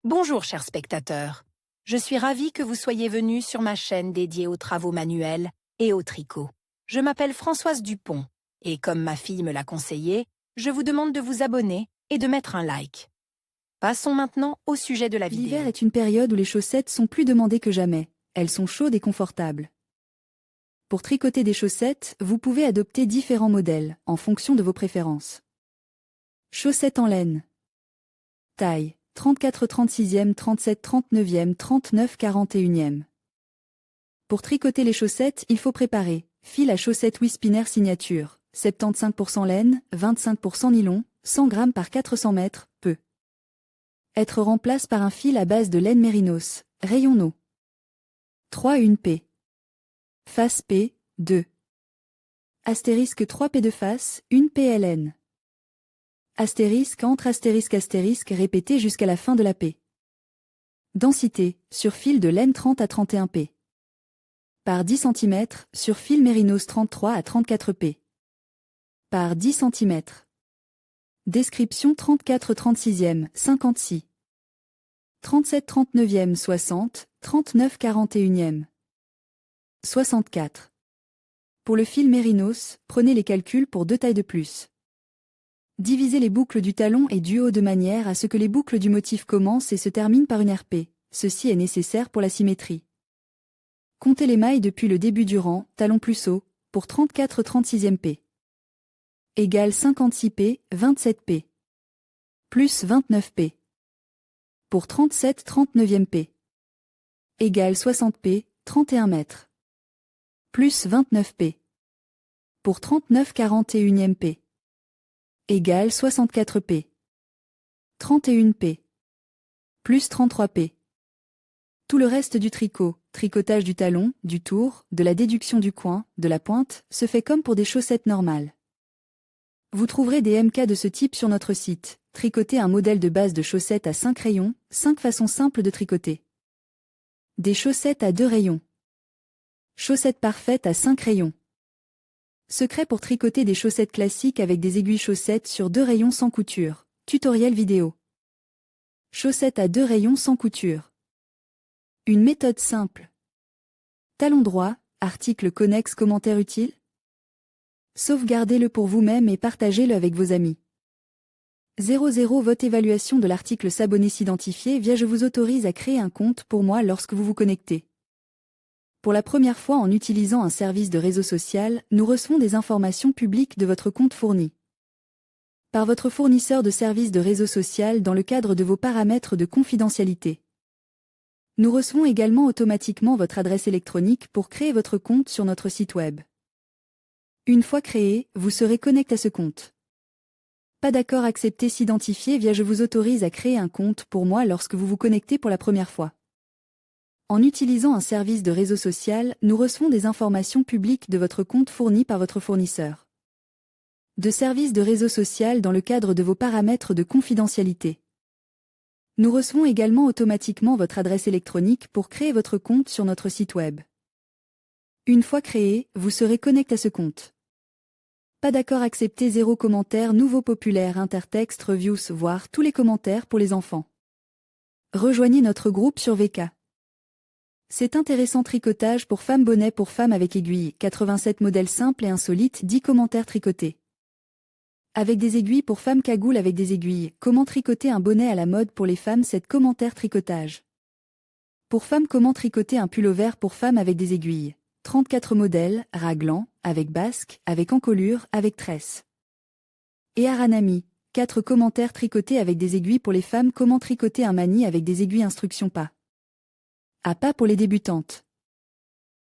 Bonjour chers spectateurs, je suis ravie que vous soyez venus sur ma chaîne dédiée aux travaux manuels et au tricot. Je m'appelle Françoise Dupont et comme ma fille me l'a conseillé, je vous demande de vous abonner et de mettre un like. Passons maintenant au sujet de la vidéo. L'hiver est une période où les chaussettes sont plus demandées que jamais. Elles sont chaudes et confortables. Pour tricoter des chaussettes, vous pouvez adopter différents modèles, en fonction de vos préférences. Chaussettes en laine. Taille 34-36e, 37-39e, 39-41e. Pour tricoter les chaussettes, il faut préparer fil à chaussettes Wispinner signature, 75% laine, 25% nylon, 100 g par 400 mètres, peu. Être remplace par un fil à base de laine mérinos, rayon No. 3 une P. Face P, 2. Astérisque 3 P de face, 1 PLN. Astérisque entre astérisque astérisque répété jusqu'à la fin de la P. Densité, sur fil de laine 30 à 31 P. Par 10 cm, sur fil mérinos 33 à 34 P. Par 10 cm. Description 34-36e, 56. 37-39e, 60, 39-41e. 64. Pour le fil mérinos, prenez les calculs pour 2 tailles de plus. Divisez les boucles du talon et du haut de manière à ce que les boucles du motif commencent et se terminent par une RP. Ceci est nécessaire pour la symétrie. Comptez les mailles depuis le début du rang, talon plus haut, pour 34-36e P. Égale 56 P, 27 P. Plus 29 P. Pour 37-39e P. Égale 60 P, 31 mètres. Plus 29 P. Pour 39-41e P. Égale 64 P. 31 P. Plus 33 P. Tout le reste du tricot, tricotage du talon, du tour, de la déduction du coin, de la pointe, se fait comme pour des chaussettes normales. Vous trouverez des MK de ce type sur notre site. Tricoter un modèle de base de chaussettes à 5 rayons, 5 façons simples de tricoter. Des chaussettes à 2 rayons. Chaussettes parfaites à 5 rayons. Secret pour tricoter des chaussettes classiques avec des aiguilles chaussettes sur 2 rayons sans couture. Tutoriel vidéo. Chaussettes à 2 rayons sans couture. Une méthode simple. Talon droit, article connexe commentaire utile. Sauvegardez-le pour vous-même et partagez-le avec vos amis. 00 Votre évaluation de l'article s'abonner s'identifier via je vous autorise à créer un compte pour moi lorsque vous vous connectez. Pour la première fois en utilisant un service de réseau social, nous recevons des informations publiques de votre compte fourni par votre fournisseur de services de réseau social dans le cadre de vos paramètres de confidentialité. Nous recevons également automatiquement votre adresse électronique pour créer votre compte sur notre site web. Une fois créé, vous serez connecté à ce compte. Pas d'accord accepter s'identifier via je vous autorise à créer un compte pour moi lorsque vous vous connectez pour la première fois. En utilisant un service de réseau social, nous recevons des informations publiques de votre compte fourni par votre fournisseur de services de réseau social dans le cadre de vos paramètres de confidentialité. Nous recevons également automatiquement votre adresse électronique pour créer votre compte sur notre site web. Une fois créé, vous serez connecté à ce compte. Pas d'accord accepter 0 commentaire nouveau populaire intertexte reviews voir tous les commentaires pour les enfants. Rejoignez notre groupe sur VK. C'est intéressant tricotage pour femmes bonnet pour femmes avec aiguille, 87 modèles simples et insolites 10 commentaires tricotés. Avec des aiguilles pour femmes cagoule avec des aiguilles, comment tricoter un bonnet à la mode pour les femmes 7 commentaires tricotage. Pour femmes comment tricoter un pull-over pour femmes avec des aiguilles, 34 modèles, raglan, avec basque, avec encolure, avec tresse. Et Aranami, 4 commentaires tricotés avec des aiguilles pour les femmes comment tricoter un mani avec des aiguilles instruction pas. À pas pour les débutantes.